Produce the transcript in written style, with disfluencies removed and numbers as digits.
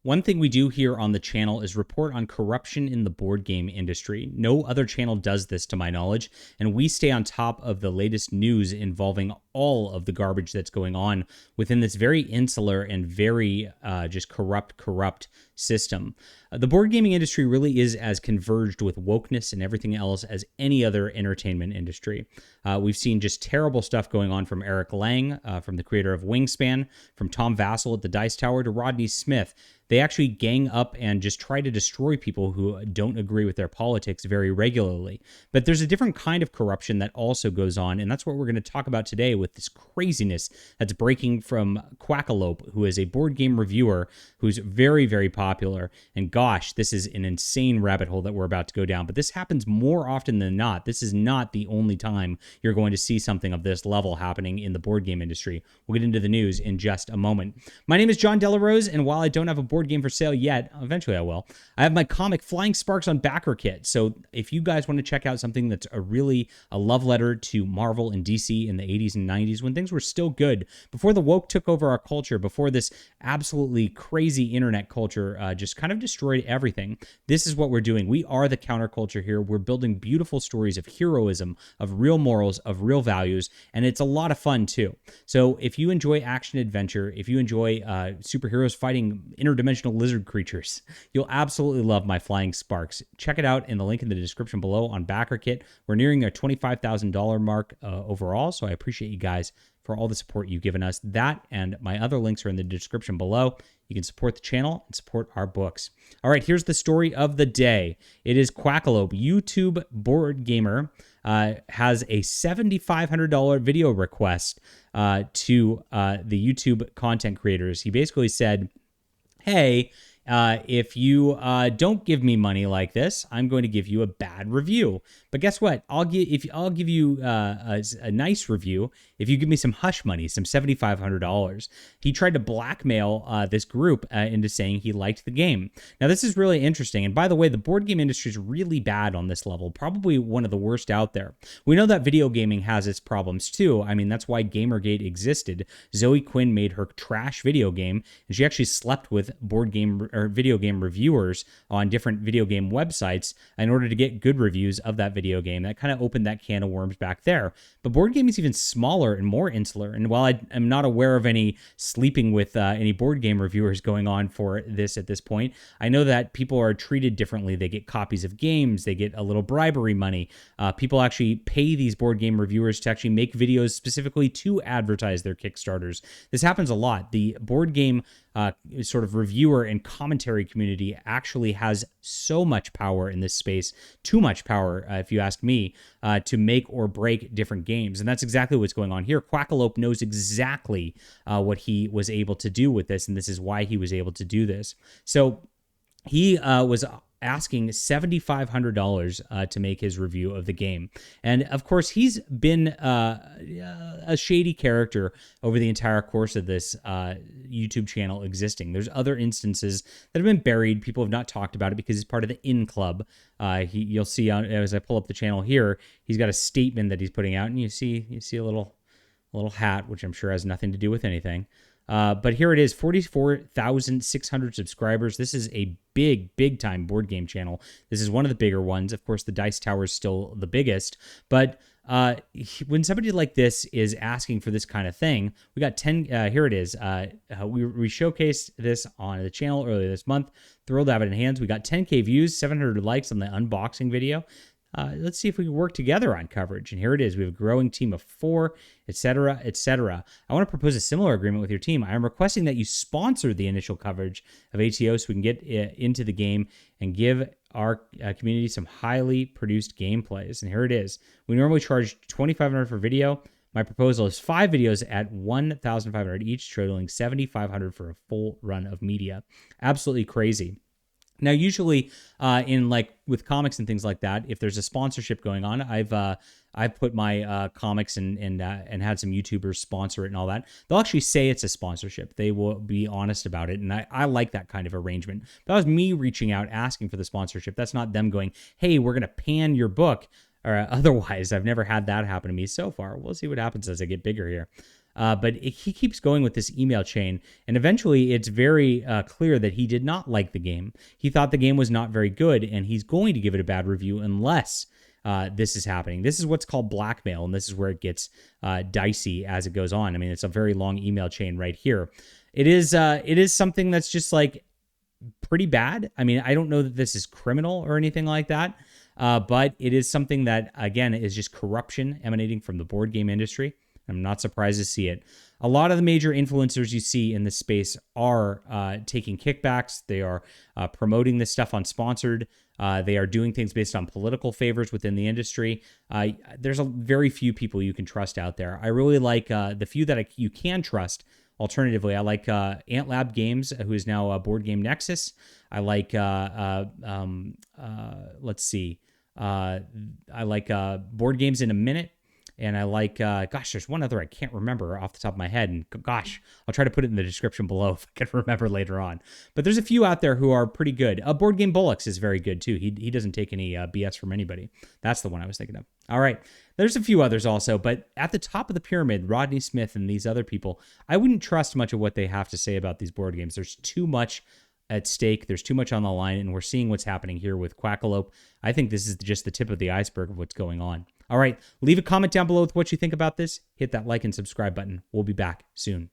One thing we do here on the channel is report on corruption in the board game industry. No other channel does this to my knowledge, and we stay on top of the latest news involving all of the garbage that's going on within this very insular and very just corrupt system. The board gaming industry really is as converged with wokeness and everything else as any other entertainment industry. We've seen just terrible stuff going on from Eric Lang, from the creator of Wingspan, from Tom Vassell at the Dice Tower to Rodney Smith. They actually gang up and just try to destroy people who don't agree with their politics very regularly. But there's a different kind of corruption that also goes on, and that's what we're going to talk about today with this craziness that's breaking from Quackalope, who is a board game reviewer who's very, very popular. And gosh, this is an insane rabbit hole that we're about to go down. But this happens more often than not. This is not the only time you're going to see something of this level happening in the board game industry. We'll get into the news in just a moment. My name is John Delarose, and while I don't have a board game for sale yet, eventually I will, I have my comic Flying Sparks on BackerKit. So if you guys want to check out something that's a love letter to Marvel and DC in the 80s and 90s when things were still good, before the woke took over our culture, before this absolutely crazy internet culture just kind of destroyed everything, this is what we're doing. We are the counterculture here. We're building beautiful stories of heroism, of real morals, of real values, and it's a lot of fun too. So if you enjoy action adventure, if you enjoy superheroes fighting interdimensional lizard creatures, you'll absolutely love my Flying Sparks. Check it out in the link in the description below on BackerKit. We're nearing our $25,000 mark overall, so I appreciate you guys for all the support you've given us. That and my other links are in the description below. You can support the channel and support our books. All right, here's the story of the day. It is Quackalope, YouTube board gamer, has a $7,500 video request to the YouTube content creators. He basically said, hey, if you don't give me money like this, I'm going to give you a bad review. But guess what? I'll give you a nice review if you give me some hush money, some $7,500. He tried to blackmail this group into saying he liked the game. Now, this is really interesting. And by the way, the board game industry is really bad on this level, probably one of the worst out there. We know that video gaming has its problems too. I mean, that's why Gamergate existed. Zoe Quinn made her trash video game, and she actually slept with board game or video game reviewers on different video game websites in order to get good reviews of that video game. That kind of opened that can of worms back there. But board gaming is even smaller and more insular. And while I am not aware of any sleeping with any board game reviewers going on for this at this point, I know that people are treated differently. They get copies of games. They get a little bribery money. People actually pay these board game reviewers to actually make videos specifically to advertise their Kickstarters. This happens a lot. The board game sort of reviewer and commentary community actually has so much power in this space, too much power, if you ask me, to make or break different games. And that's exactly what's going on here. Quackalope knows exactly what he was able to do with this, and this is why he was able to do this. So he was asking $7,500 to make his review of the game. And of course, he's been a shady character over the entire course of this YouTube channel existing. There's other instances that have been buried. People have not talked about it because he's part of the In Club. You'll see as I pull up the channel here, he's got a statement that he's putting out, and you see a little hat, which I'm sure has nothing to do with anything. But here it is, 44,600 subscribers. This is a big time board game channel. This is one of the bigger ones. Of course, the Dice Tower is still the biggest. But when somebody like this is asking for this kind of thing, we got 10, here it is. We showcased this on the channel earlier this month. Thrilled to have it in hands. We got 10K views, 700 likes on the unboxing video. Let's see if we can work together on coverage. And here it is. We have a growing team of 4, etc., etc. I want to propose a similar agreement with your team. I am requesting that you sponsor the initial coverage of ATO so we can get into the game and give our community some highly produced gameplays. And here it is. We normally charge $2,500 for video. My proposal is 5 videos at $1,500 each, totaling $7,500 for a full run of media. Absolutely crazy. Now, usually in like with comics and things like that, if there's a sponsorship going on, I've put my comics and had some YouTubers sponsor it and all that. They'll actually say it's a sponsorship. They will be honest about it, and I like that kind of arrangement. That was me reaching out, asking for the sponsorship. That's not them going, hey, we're going to pan your book. Or otherwise, I've never had that happen to me so far. We'll see what happens as I get bigger here. But he keeps going with this email chain, and eventually it's very clear that he did not like the game. He thought the game was not very good, and he's going to give it a bad review unless this is happening. This is what's called blackmail, and this is where it gets dicey as it goes on. I mean, it's a very long email chain right here. It is something that's just like pretty bad. I mean, I don't know that this is criminal or anything like that, but it is something that, again, is just corruption emanating from the board game industry. I'm not surprised to see it. A lot of the major influencers you see in this space are taking kickbacks. They are promoting this stuff unsponsored. They are doing things based on political favors within the industry. There's a very few people you can trust out there. I really like the few that you can trust. Alternatively, I like Ant Lab Games, who is now Board Game Nexus. I like, let's see, I like Board Games in a Minute. And I like, there's one other I can't remember off the top of my head. And gosh, I'll try to put it in the description below if I can remember later on. But there's a few out there who are pretty good. Board Game Bullocks is very good too. He doesn't take any BS from anybody. That's the one I was thinking of. All right. There's a few others also. But at the top of the pyramid, Rodney Smith and these other people, I wouldn't trust much of what they have to say about these board games. There's too much at stake. There's too much on the line. And we're seeing what's happening here with Quackalope. I think this is just the tip of the iceberg of what's going on. All right, leave a comment down below with what you think about this. Hit that like and subscribe button. We'll be back soon.